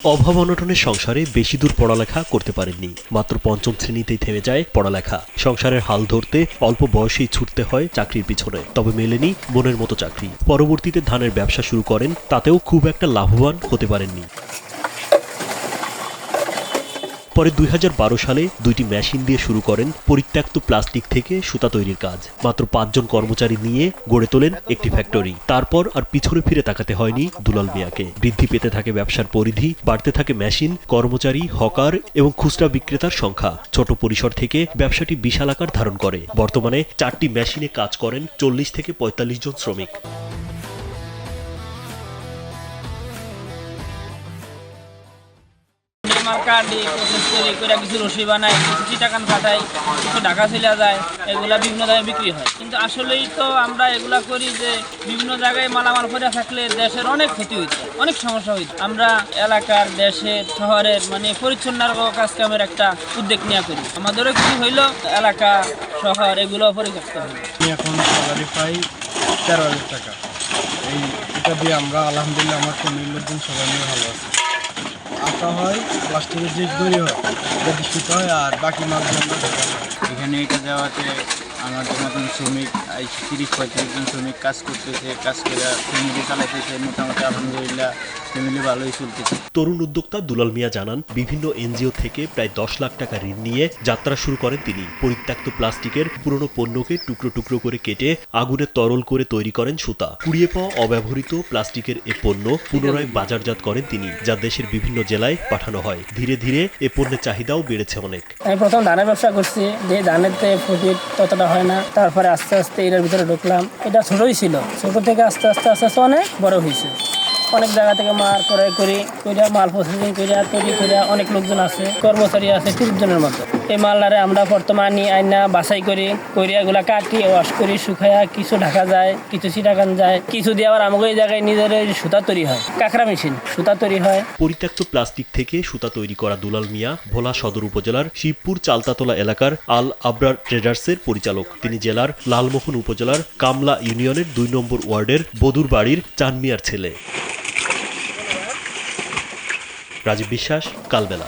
অভাব অনটনের সংসারে বেশি দূর পড়ালেখা করতে পারেননি। মাত্র পঞ্চম শ্রেণীতেই থেমে যায় পড়ালেখা। সংসারের হাল ধরতে অল্প বয়সেই ছুটতে হয় চাকরির পিছনে, তবে মেলেনি মনের মতো চাকরি। পরবর্তীতে ধানের ব্যবসা শুরু করেন, তাতেও খুব একটা লাভবান হতে পারেননি। পরে ২০১২ সালে ২টি মেশিন দিয়ে শুরু করেন পরিত্যক্ত প্লাস্টিক থেকে সুতা তৈরির কাজ। মাত্র ৫ জন কর্মচারী নিয়ে গড়ে তোলেন একটি ফ্যাক্টরি। তারপর আর পিছনে ফিরে তাকাতে হয়নি দুলাল মিয়াকে। বৃদ্ধি পেতে থাকে ব্যবসার পরিধি, বাড়তে থাকে মেশিন, কর্মচারী, হকার এবং খুচরা বিক্রেতার সংখ্যা। ছোট পরিসর থেকে ব্যবসাটি বিশাল আকার ধারণ করে। বর্তমানে ৪টি মেশিনে কাজ করেন ৪০ থেকে ৪৫ জন শ্রমিক। কিছু রশি বানাই, কিছু চিটাকান ফাটাই, কিছু ঢাকা চলে যায়, এগুলা বিভিন্ন জায়গায় বিক্রি হয়। কিন্তু আসলেই তো আমরা এগুলা করি যে বিভিন্ন জায়গায় মালামাল করে থাকলে দেশের অনেক ক্ষতি হইছে, অনেক সমস্যা হইছে। আমরা এলাকার, দেশের, শহরের পরিচ্ছন্ন কাজ কামের একটা উদ্যোগ নিয়ে করি। আমাদেরও কিছু হইলো এলাকা, শহর এগুলো পরিত্যক্ত হইল। এখন স্যালারি পাই ১৩,০০০ টাকা। এটা দিয়ে আমরা আলহামদুলিল্লাহ আমার ফ্যামিলির লোকজন সবাই নিয়ে ভালো আছে। আটা হয়, প্লাস্টিকের যে দড়ি হয় এটা দূষিত হয়, আর বাকি মাছগুলো এখানে এটা দেওয়াতে আমাদের মতন শ্রমিক ৩০-৩৫ জন শ্রমিক কাজ করতেছে, কাজ করে ফ্যামিলি চালাইতেছে। মোটামুটি আলহামদুলিল্লাহ ফ্যামিলি ভালোই চলতেছে। তরুণ উদ্যোক্তা দুলাল মিয়া জানান, বিভিন্ন এনজিও থেকে প্রায় ১০ লাখ টাকা ঋণ নিয়ে যাত্রা শুরু করেন তিনি। পরিত্যক্ত প্লাস্টিকের পুরনো পণ্যকে টুকরো টুকরো করে কেটে আগুনে তরল করে তৈরি করেন সুতা। কুড়িয়ে পাওয়া অব্যবহৃত প্লাস্টিকের এ পণ্য পুনরায় বাজারজাত করেন তিনি, যা দেশের বিভিন্ন জেলায় পাঠানো হয়। ধীরে ধীরে এ পণ্যের চাহিদাও বেড়েছে অনেক। আমি প্রথম ধানের ব্যবসা করছি, যে ধানের প্রফিট ততটা হয় না। তারপরে আস্তে আস্তে এটার ভিতরে ঢুকলাম। এটা ছোটই ছিল, ছোট থেকে আস্তে আস্তে আস্তে আস্তে অনেক বড় হয়েছে। অনেক জায়গা থেকে মাল ক্রয় করিয়া মাল প্রসেসিং করিয়া তৈরি করিয়া অনেক লোকজন আছে, কর্মচারী আছে ৩০ জনের মতো। এই মালটারে আমরা বর্তমানে আইনা বাছাই করিয়া এগুলা কাটি, ওয়াশ করি, শুকাইয়া কিছু ঢাকা যায়, কিছু চিটাকান যায়, কিছু দিয়ে আবার আমাকে এই জায়গায় নিজের সুতা তৈরি হয়, কাঁকড়া মেশিন সুতা তৈরি হয়। পরিত্যক্ত প্লাস্টিক থেকে সুতা তৈরি করা দুলাল মিয়া ভোলা সদর উপজেলার শিবপুর চালতাতলা এলাকার আল আবরার ট্রেডার্সের পরিচালক। তিনি জেলার লালমোহন উপজেলার কামলা ইউনিয়নের ২ নম্বর ওয়ার্ডের বদুর বাড়ির চান মিয়ার ছেলে। রাজীব বিশ্বাস, কালবেলা।